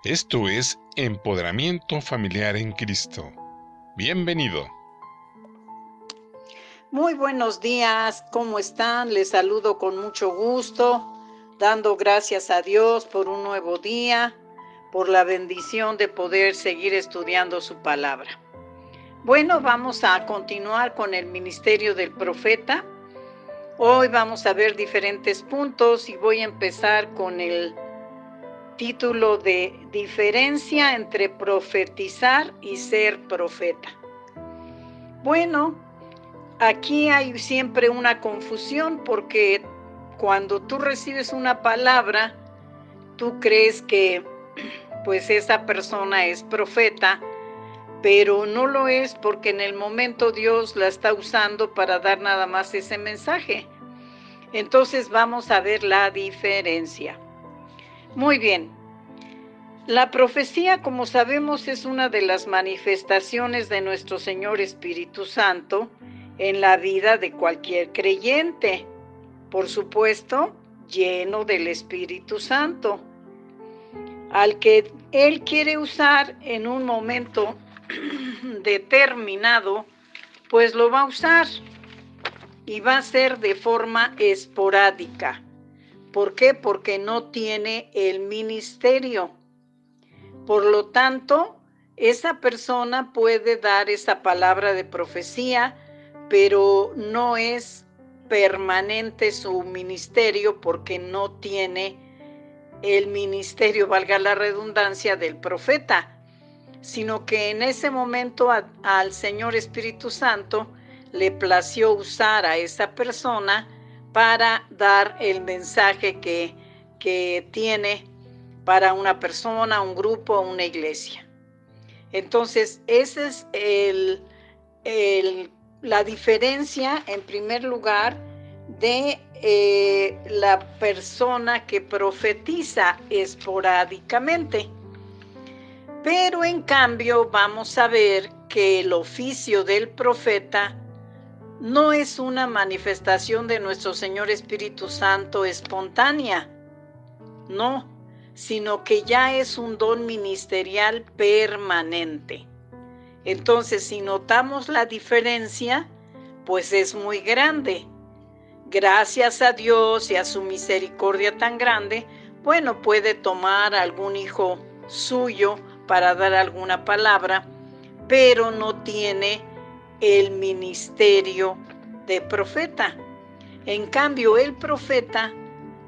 Esto es Empoderamiento Familiar en Cristo. Bienvenido. Muy buenos días, ¿cómo están? Les saludo con mucho gusto, dando gracias a Dios por un nuevo día, por la bendición de poder seguir estudiando su palabra. Bueno, vamos a continuar con el ministerio del profeta. Hoy vamos a ver diferentes puntos y voy a empezar con el título de diferencia entre profetizar y ser profeta. Bueno, aquí hay siempre una confusión porque cuando tú recibes una palabra, tú crees que pues esa persona es profeta, pero no lo es porque en el momento Dios la está usando para dar nada más ese mensaje. Entonces vamos a ver la diferencia. Muy bien. La profecía, como sabemos, es una de las manifestaciones de nuestro Señor Espíritu Santo en la vida de cualquier creyente, por supuesto, lleno del Espíritu Santo, al que Él quiere usar en un momento determinado, pues lo va a usar y va a ser de forma esporádica. ¿Por qué? Porque no tiene el ministerio. Por lo tanto, esa persona puede dar esa palabra de profecía, pero no es permanente su ministerio porque no tiene el ministerio, valga la redundancia, del profeta, sino que en ese momento al Señor Espíritu Santo le plació usar a esa persona para dar el mensaje que tiene para una persona, un grupo, una iglesia. Entonces, esa es la diferencia, en primer lugar, de la persona que profetiza esporádicamente. Pero en cambio vamos a ver que el oficio del profeta no es una manifestación de nuestro Señor Espíritu Santo espontánea, no, sino que ya es un don ministerial permanente. Entonces, si notamos la diferencia, pues es muy grande. Gracias a Dios y a su misericordia tan grande, bueno, puede tomar algún hijo suyo para dar alguna palabra, pero no tiene el ministerio de profeta. En cambio, el profeta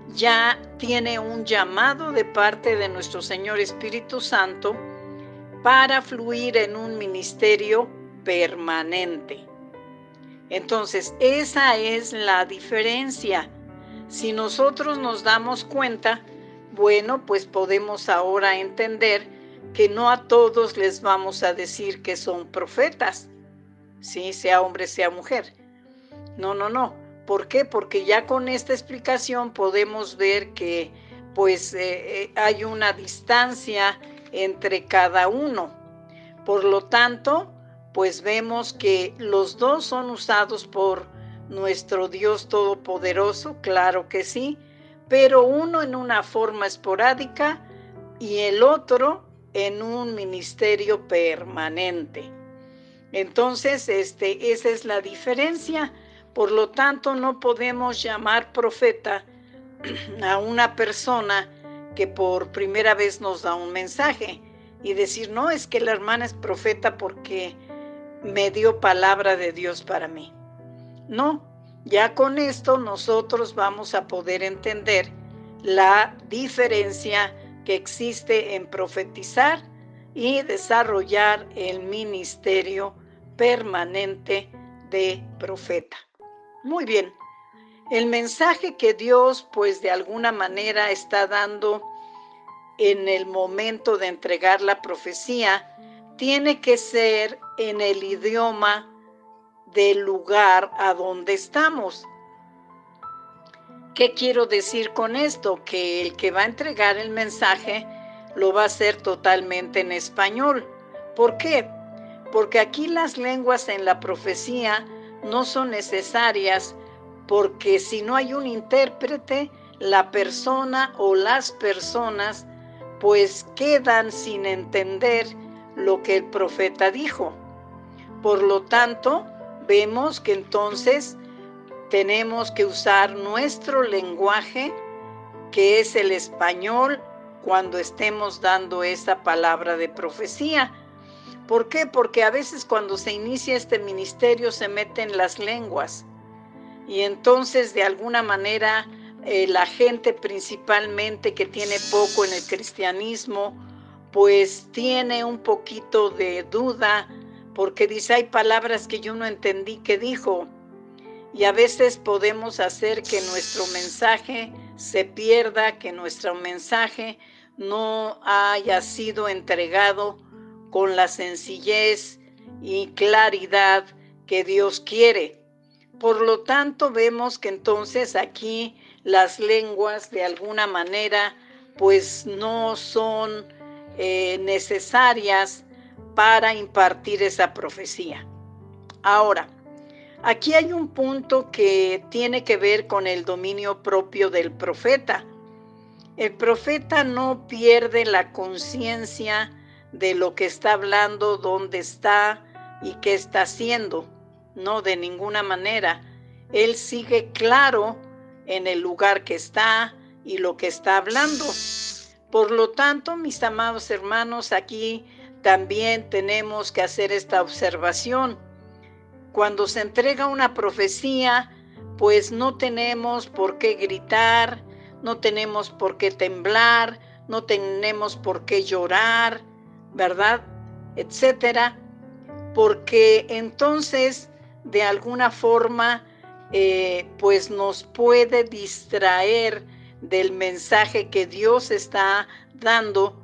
ya tiene un llamado de parte de nuestro Señor Espíritu Santo para fluir en un ministerio permanente. Entonces, esa es la diferencia. Si nosotros nos damos cuenta, bueno, pues podemos ahora entender que no a todos les vamos a decir que son profetas, ¿sí? Sea hombre, sea mujer. No. ¿Por qué? Porque ya con esta explicación podemos ver que pues hay una distancia entre cada uno. Por lo tanto, pues vemos que los dos son usados por nuestro Dios Todopoderoso, claro que sí, pero uno en una forma esporádica y el otro en un ministerio permanente. Entonces, esa es la diferencia. Por lo tanto, no podemos llamar profeta a una persona que por primera vez nos da un mensaje y decir, no, es que la hermana es profeta porque me dio palabra de Dios para mí. No, ya con esto nosotros vamos a poder entender la diferencia que existe en profetizar y desarrollar el ministerio permanente de profeta. Muy bien, el mensaje que Dios pues de alguna manera está dando en el momento de entregar la profecía tiene que ser en el idioma del lugar a donde estamos. ¿Qué quiero decir con esto? Que el que va a entregar el mensaje lo va a hacer totalmente en español. ¿Por qué? Porque aquí las lenguas en la profecía no son necesarias, porque si no hay un intérprete, la persona o las personas pues quedan sin entender lo que el profeta dijo. Por lo tanto, vemos que entonces tenemos que usar nuestro lenguaje, que es el español, cuando estemos dando esa palabra de profecía. ¿Por qué? Porque a veces cuando se inicia este ministerio se meten las lenguas y entonces de alguna manera la gente principalmente que tiene poco en el cristianismo, pues tiene un poquito de duda porque dice, hay palabras que yo no entendí que dijo. Y a veces podemos hacer que nuestro mensaje se pierda, que nuestro mensaje no haya sido entregado con la sencillez y claridad que Dios quiere. Por lo tanto, vemos que entonces aquí las lenguas de alguna manera pues no son necesarias para impartir esa profecía. Ahora, aquí hay un punto que tiene que ver con el dominio propio del profeta. El profeta no pierde la conciencia de lo que está hablando, dónde está y qué está haciendo. No, de ninguna manera. Él sigue claro en el lugar que está y lo que está hablando. Por lo tanto, mis amados hermanos, aquí también tenemos que hacer esta observación. Cuando se entrega una profecía, pues no tenemos por qué gritar, no tenemos por qué temblar, no tenemos por qué llorar, ¿verdad? Etcétera, porque entonces de alguna forma pues nos puede distraer del mensaje que Dios está dando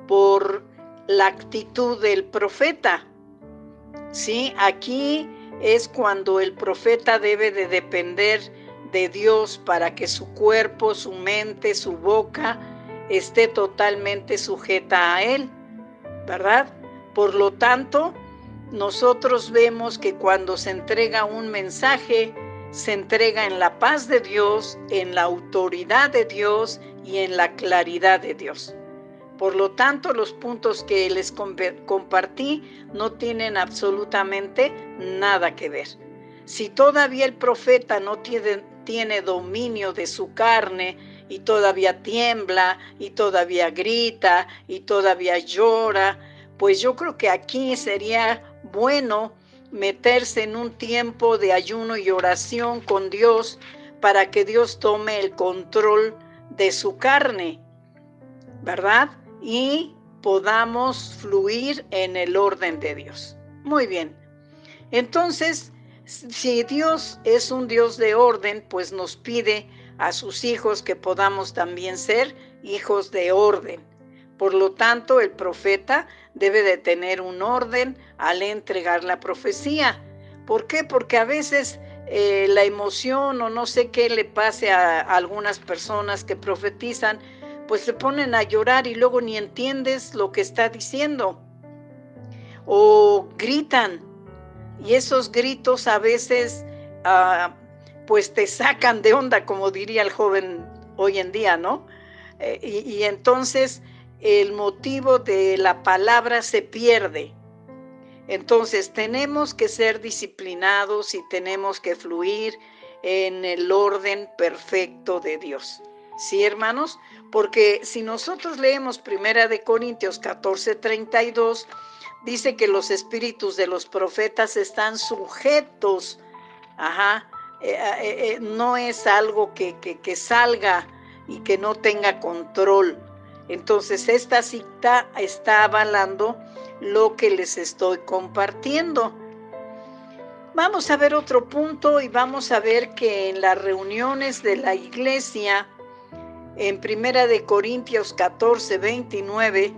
por la actitud del profeta. Sí, aquí es cuando el profeta debe de depender de Dios para que su cuerpo, su mente, su boca esté totalmente sujeta a Él, ¿verdad? Por lo tanto, nosotros vemos que cuando se entrega un mensaje, se entrega en la paz de Dios, en la autoridad de Dios y en la claridad de Dios. Por lo tanto, los puntos que les compartí no tienen absolutamente nada que ver. Si todavía el profeta no tiene dominio de su carne y todavía tiembla y todavía grita y todavía llora, pues yo creo que aquí sería bueno meterse en un tiempo de ayuno y oración con Dios para que Dios tome el control de su carne, ¿verdad? Y podamos fluir en el orden de Dios. Muy bien. Entonces, si Dios es un Dios de orden, pues nos pide a sus hijos que podamos también ser hijos de orden. Por lo tanto, el profeta debe de tener un orden al entregar la profecía. ¿Por qué? Porque a veces la emoción o no sé qué le pase a algunas personas que profetizan, pues se ponen a llorar y luego ni entiendes lo que está diciendo. O gritan, y esos gritos a veces pues te sacan de onda, como diría el joven hoy en día, ¿no? Y entonces el motivo de la palabra se pierde. Entonces tenemos que ser disciplinados y tenemos que fluir en el orden perfecto de Dios. ¿Sí, hermanos? Porque si nosotros leemos 1 Corintios 14:32, dice que los espíritus de los profetas están sujetos, no es algo que salga y que no tenga control. Entonces esta cita está avalando lo que les estoy compartiendo. Vamos a ver otro punto y vamos a ver que en las reuniones de la iglesia, en 1 Corintios 14:29,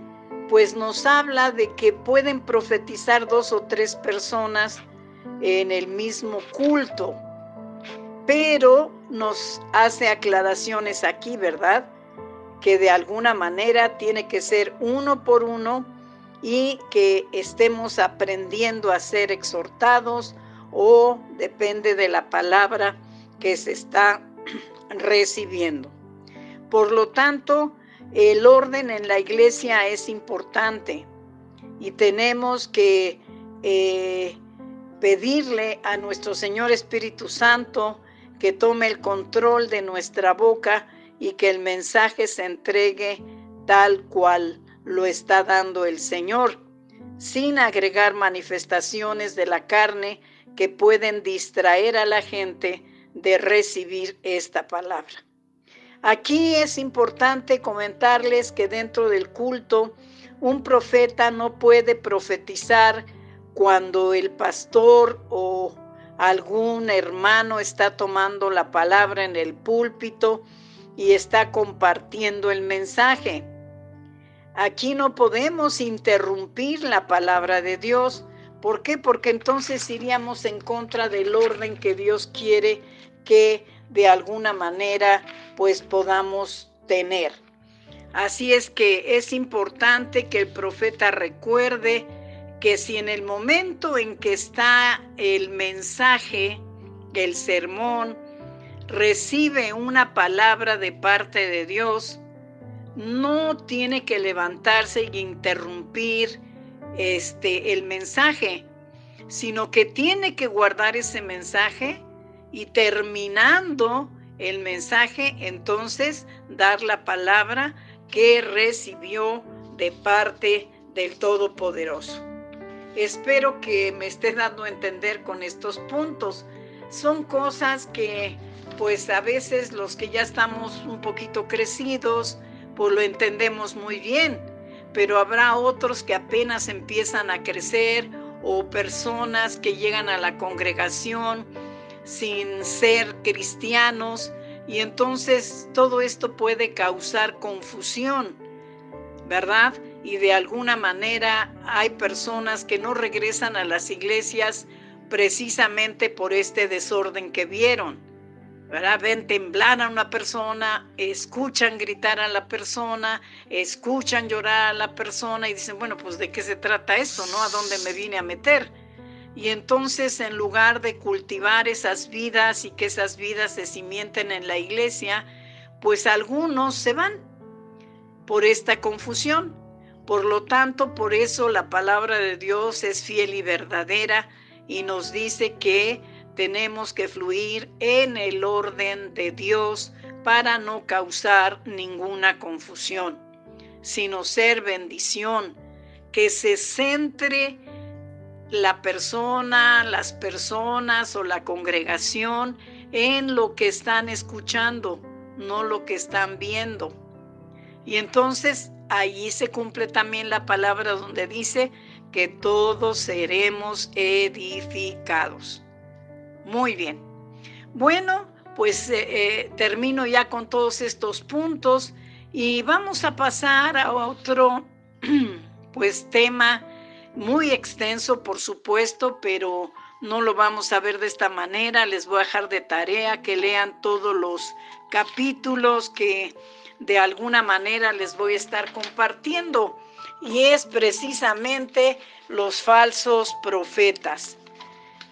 pues nos habla de que pueden profetizar 2 o 3 personas en el mismo culto, pero nos hace aclaraciones aquí, ¿verdad? Que de alguna manera tiene que ser uno por uno y que estemos aprendiendo a ser exhortados o depende de la palabra que se está recibiendo. Por lo tanto, El orden en la iglesia es importante y tenemos que pedirle a nuestro Señor Espíritu Santo que tome el control de nuestra boca y que el mensaje se entregue tal cual lo está dando el Señor, sin agregar manifestaciones de la carne que pueden distraer a la gente de recibir esta palabra. Aquí es importante comentarles que dentro del culto un profeta no puede profetizar cuando el pastor o algún hermano está tomando la palabra en el púlpito y está compartiendo el mensaje. Aquí no podemos interrumpir la palabra de Dios. ¿Por qué? Porque entonces iríamos en contra del orden que Dios quiere que de alguna manera pues podamos tener. Así es que es importante que el profeta recuerde que si en el momento en que está el mensaje, el sermón, recibe una palabra de parte de Dios, no tiene que levantarse e interrumpir el mensaje, sino que tiene que guardar ese mensaje y terminando el mensaje, entonces dar la palabra que recibió de parte del Todopoderoso. Espero que me esté dando a entender con estos puntos. Son cosas que pues a veces los que ya estamos un poquito crecidos, pues lo entendemos muy bien, pero habrá otros que apenas empiezan a crecer o personas que llegan a la congregación sin ser cristianos y entonces todo esto puede causar confusión, ¿verdad? Y de alguna manera hay personas que no regresan a las iglesias precisamente por este desorden que vieron, ¿verdad? Ven temblar a una persona, escuchan gritar a la persona, escuchan llorar a la persona y dicen, bueno, pues ¿de qué se trata esto, no? ¿A dónde me vine a meter? Y entonces en lugar de cultivar esas vidas y que esas vidas se cimienten en la iglesia, pues algunos se van por esta confusión. Por lo tanto, por eso la palabra de Dios es fiel y verdadera y nos dice que tenemos que fluir en el orden de Dios para no causar ninguna confusión, sino ser bendición, que se centre la persona, las personas o la congregación en lo que están escuchando, no lo que están viendo. Y entonces allí se cumple también la palabra donde dice que todos seremos edificados. Muy bien. Bueno, pues termino ya con todos estos puntos y vamos a pasar a otro pues tema muy extenso, por supuesto, pero no lo vamos a ver de esta manera. Les voy a dejar de tarea que lean todos los capítulos que de alguna manera les voy a estar compartiendo. Y es precisamente los falsos profetas.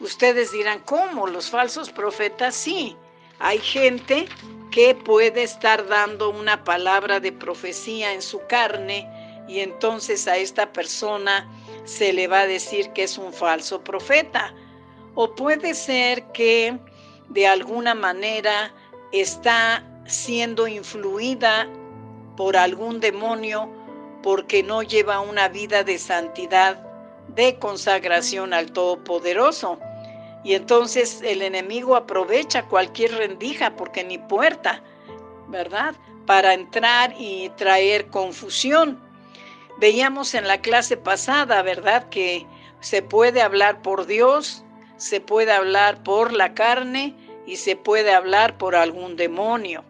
Ustedes dirán, ¿cómo? ¿Los falsos profetas? Sí, hay gente que puede estar dando una palabra de profecía en su carne y entonces a esta persona se le va a decir que es un falso profeta. O puede ser que de alguna manera está siendo influida por algún demonio porque no lleva una vida de santidad, de consagración al Todopoderoso. Y entonces el enemigo aprovecha cualquier rendija, porque ni puerta, ¿verdad?, para entrar y traer confusión. Veíamos en la clase pasada, ¿verdad?, que se puede hablar por Dios, se puede hablar por la carne y se puede hablar por algún demonio.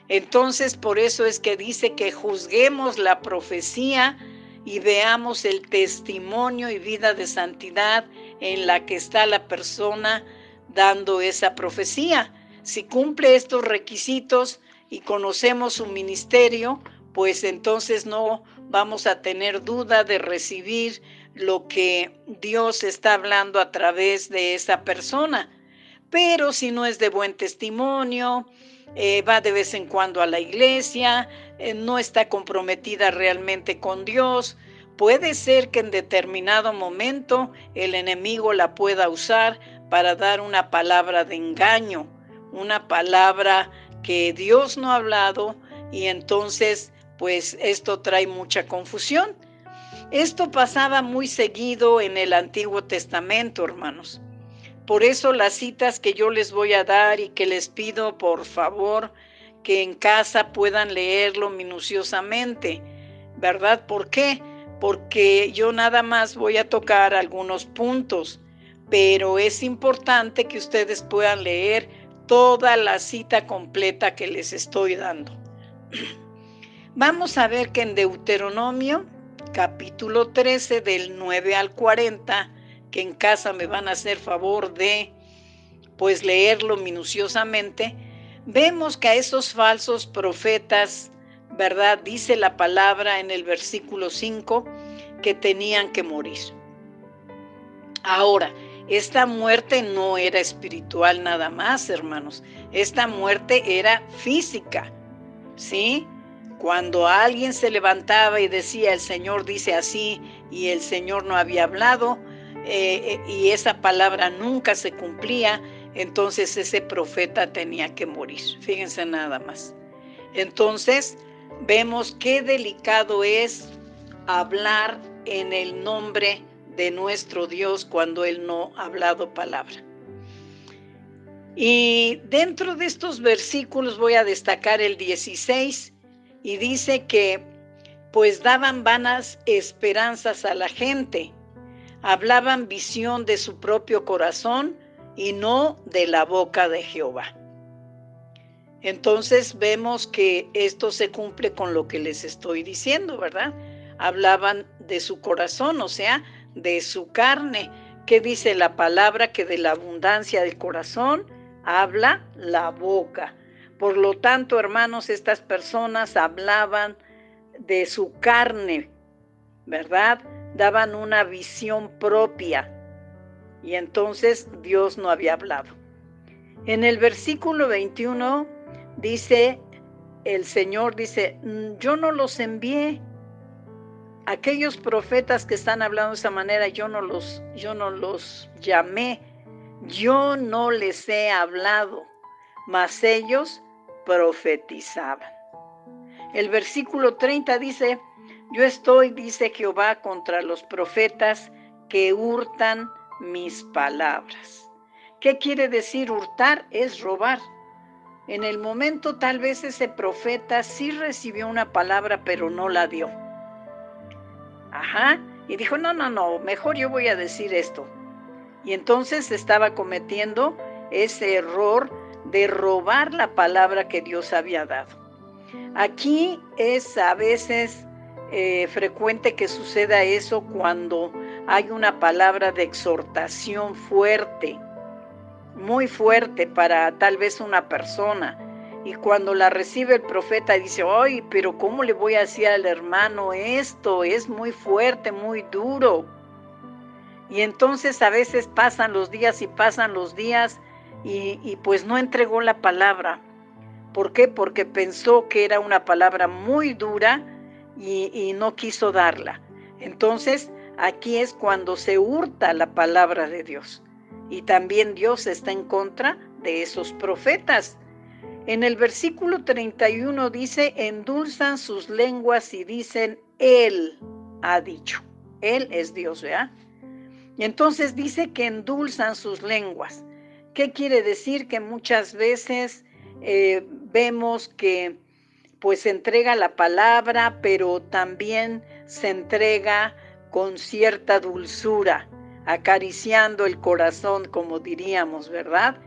Entonces, por eso es que dice que juzguemos la profecía y veamos el testimonio y vida de santidad en la que está la persona dando esa profecía. Si cumple estos requisitos y conocemos su ministerio, pues entonces no vamos a tener duda de recibir lo que Dios está hablando a través de esa persona. Pero si no es de buen testimonio, va de vez en cuando a la iglesia, no está comprometida realmente con Dios. Puede ser que en determinado momento el enemigo la pueda usar para dar una palabra de engaño, una palabra que Dios no ha hablado, y entonces pues esto trae mucha confusión. Esto pasaba muy seguido en el Antiguo Testamento, hermanos. Por eso las citas que yo les voy a dar y que les pido por favor que en casa puedan leerlo minuciosamente, ¿verdad? ¿Por qué? Porque yo nada más voy a tocar algunos puntos, pero es importante que ustedes puedan leer toda la cita completa que les estoy dando. Vamos a ver que en Deuteronomio, capítulo 13, del 9 al 40, que en casa me van a hacer favor de pues leerlo minuciosamente, vemos que a esos falsos profetas, ¿verdad? Dice la palabra en el versículo 5 que tenían que morir. Ahora, esta muerte no era espiritual nada más, hermanos. Esta muerte era física, ¿sí? Cuando alguien se levantaba y decía, el Señor dice así, y el Señor no había hablado, y esa palabra nunca se cumplía, entonces ese profeta tenía que morir. Fíjense nada más. Entonces, vemos qué delicado es hablar en el nombre de nuestro Dios cuando Él no ha hablado palabra. Y dentro de estos versículos voy a destacar el 16, y dice que pues daban vanas esperanzas a la gente, hablaban visión de su propio corazón y no de la boca de Jehová. Entonces vemos que esto se cumple con lo que les estoy diciendo, ¿verdad? Hablaban de su corazón, o sea, de su carne. ¿Qué dice la palabra? Que de la abundancia del corazón habla la boca. Por lo tanto, hermanos, estas personas hablaban de su carne, ¿verdad? Daban una visión propia, y entonces Dios no había hablado. En el versículo 21 dice, el Señor dice, yo no los envié. Aquellos profetas que están hablando de esa manera, yo no los llamé, yo no les he hablado, mas ellos profetizaban. El versículo 30 dice, yo estoy, dice Jehová, contra los profetas que hurtan mis palabras. ¿Qué quiere decir hurtar? Es robar. En el momento tal vez ese profeta sí recibió una palabra, pero no la dio. Y dijo, no, mejor yo voy a decir esto. Y entonces estaba cometiendo ese error de robar la palabra que Dios había dado. Aquí es a veces frecuente que suceda eso cuando hay una palabra de exhortación fuerte, muy fuerte para tal vez una persona, y cuando la recibe el profeta dice, ay, pero ¿cómo le voy a decir al hermano esto? Es muy fuerte, muy duro. Y entonces a veces pasan los días y pues no entregó la palabra. ¿Por qué? Porque pensó que era una palabra muy dura y no quiso darla. Entonces, aquí es cuando se hurta la palabra de Dios. Y también Dios está en contra de esos profetas. En el versículo 31 dice, endulzan sus lenguas y dicen, Él ha dicho. Él es Dios, ¿verdad? Y entonces dice que endulzan sus lenguas. ¿Qué quiere decir? Que muchas veces vemos que pues se entrega la palabra, pero también se entrega con cierta dulzura, acariciando el corazón, como diríamos, ¿verdad?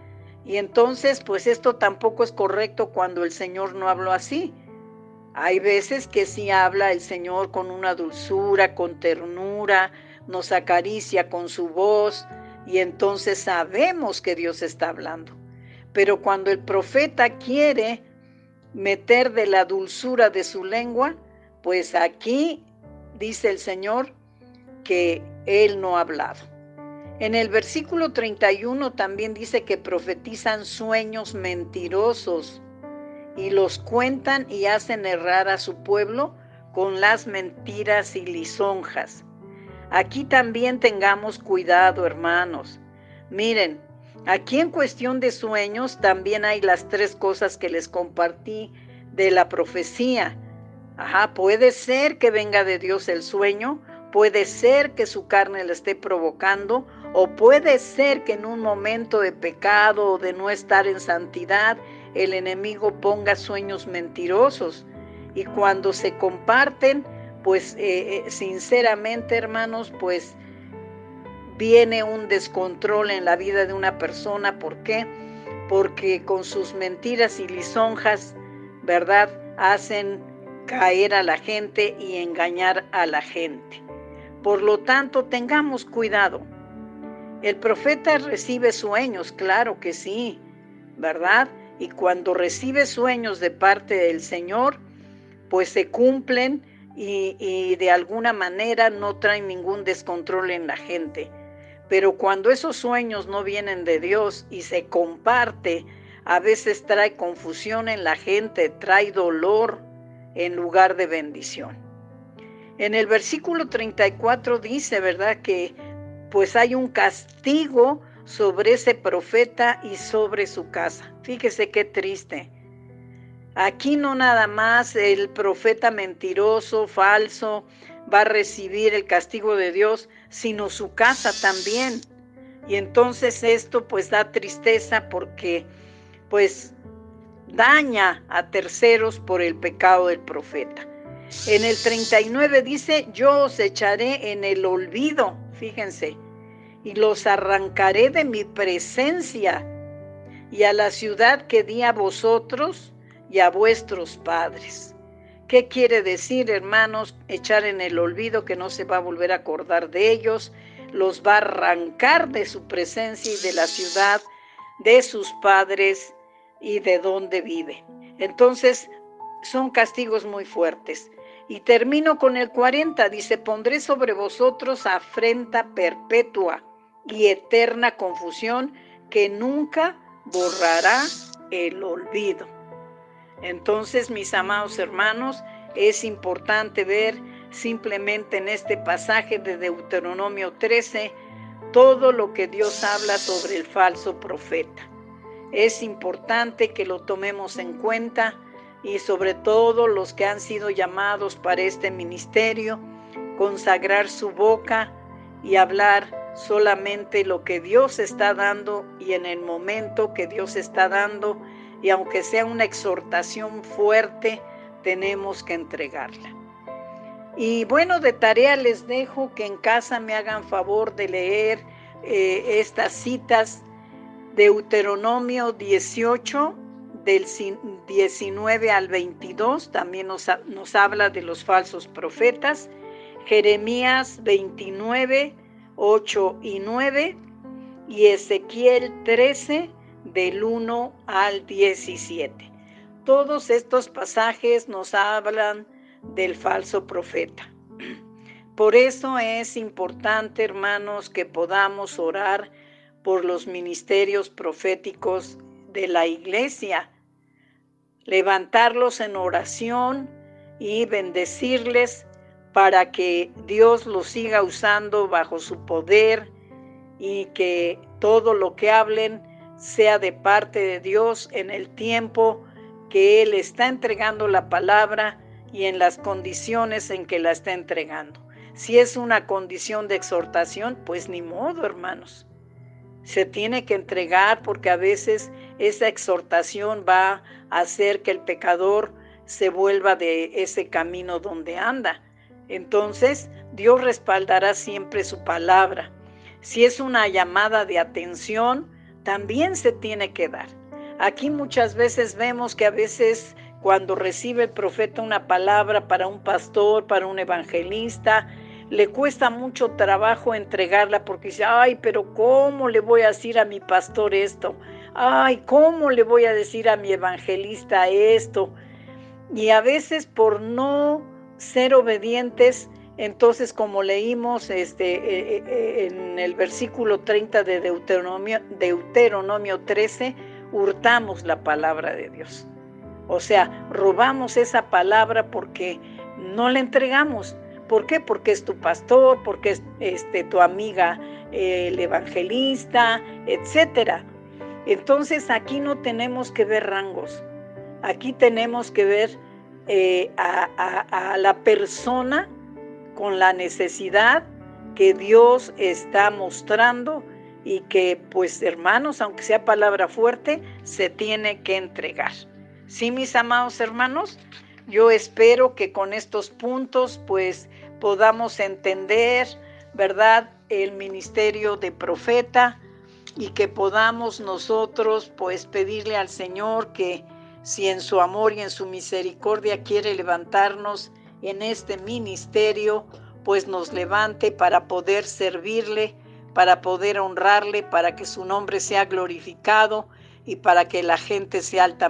Y entonces, pues esto tampoco es correcto cuando el Señor no habló así. Hay veces que sí habla el Señor con una dulzura, con ternura, nos acaricia con su voz, y entonces sabemos que Dios está hablando. Pero cuando el profeta quiere meter de la dulzura de su lengua, pues aquí dice el Señor que Él no ha hablado. En el versículo 31 también dice que profetizan sueños mentirosos. y los cuentan y hacen errar a su pueblo con las mentiras y lisonjas. Aquí también tengamos cuidado, hermanos. Miren, aquí en cuestión de sueños también hay las 3 cosas que les compartí de la profecía. Puede ser que venga de Dios el sueño, puede ser que su carne le esté provocando, o puede ser que en un momento de pecado o de no estar en santidad, el enemigo ponga sueños mentirosos. Y cuando se comparten, pues sinceramente, hermanos, pues viene un descontrol en la vida de una persona. ¿Por qué? Porque con sus mentiras y lisonjas, ¿verdad?, hacen caer a la gente y engañar a la gente. Por lo tanto, tengamos cuidado. El profeta recibe sueños, claro que sí, ¿verdad? Y cuando recibe sueños de parte del Señor, pues se cumplen y de alguna manera no traen ningún descontrol en la gente. Pero cuando esos sueños no vienen de Dios y se comparte, a veces trae confusión en la gente, trae dolor en lugar de bendición. En el versículo 34 dice, ¿verdad?, que pues hay un castigo sobre ese profeta y sobre su casa. Fíjese qué triste. Aquí no nada más el profeta mentiroso, falso, va a recibir el castigo de Dios, sino su casa también. Y entonces esto pues da tristeza porque pues daña a terceros por el pecado del profeta. En el 39 dice, yo os echaré en el olvido, fíjense, y los arrancaré de mi presencia, y a la ciudad que di a vosotros y a vuestros padres. ¿Qué quiere decir, hermanos? Echar en el olvido, que no se va a volver a acordar de ellos, los va a arrancar de su presencia y de la ciudad, de sus padres y de donde vive. Entonces, son castigos muy fuertes. Y termino con el 40, dice, pondré sobre vosotros afrenta perpetua y eterna confusión que nunca borrará el olvido. Entonces, mis amados hermanos, es importante ver simplemente en este pasaje de Deuteronomio 13 todo lo que Dios habla sobre el falso profeta. Es importante que lo tomemos en cuenta y sobre todo los que han sido llamados para este ministerio, consagrar su boca y hablar solamente lo que Dios está dando y en el momento que Dios está dando, y aunque sea una exhortación fuerte, tenemos que entregarla. Y bueno, de tarea les dejo que en casa me hagan favor de leer estas citas. Deuteronomio 18, del 19 al 22, también nos habla de los falsos profetas. Jeremías 29, 8 y 9, y Ezequiel 13, del 1 al 17. Todos estos pasajes nos hablan del falso profeta. Por eso es importante, hermanos, que podamos orar por los ministerios proféticos de la iglesia, levantarlos en oración y bendecirles para que Dios los siga usando bajo su poder y que todo lo que hablen sea de parte de Dios en el tiempo que Él está entregando la palabra y en las condiciones en que la está entregando. Si es una condición de exhortación, pues ni modo, hermanos. Se tiene que entregar porque a veces esa exhortación va a hacer que el pecador se vuelva de ese camino donde anda. Entonces, Dios respaldará siempre su palabra. Si es una llamada de atención, también se tiene que dar. Aquí muchas veces vemos que a veces cuando recibe el profeta una palabra para un pastor, para un evangelista, le cuesta mucho trabajo entregarla porque dice, ay, pero ¿cómo le voy a decir a mi pastor esto? Ay, ¿cómo le voy a decir a mi evangelista esto? Y a veces por no ser obedientes, entonces como leímos en el versículo 30 de Deuteronomio 13, hurtamos la palabra de Dios. O sea, robamos esa palabra porque no la entregamos. ¿Por qué? Porque es tu pastor, porque es tu amiga el evangelista, etcétera. Entonces aquí no tenemos que ver rangos. Aquí tenemos que ver a la persona con la necesidad que Dios está mostrando y que, pues, hermanos, aunque sea palabra fuerte, se tiene que entregar. Sí, mis amados hermanos, yo espero que con estos puntos, pues, podamos entender, ¿verdad?, el ministerio de profeta y que podamos nosotros, pues, pedirle al Señor que si en su amor y en su misericordia quiere levantarnos en este ministerio, pues nos levante para poder servirle, para poder honrarle, para que su nombre sea glorificado y para que la gente sea altamente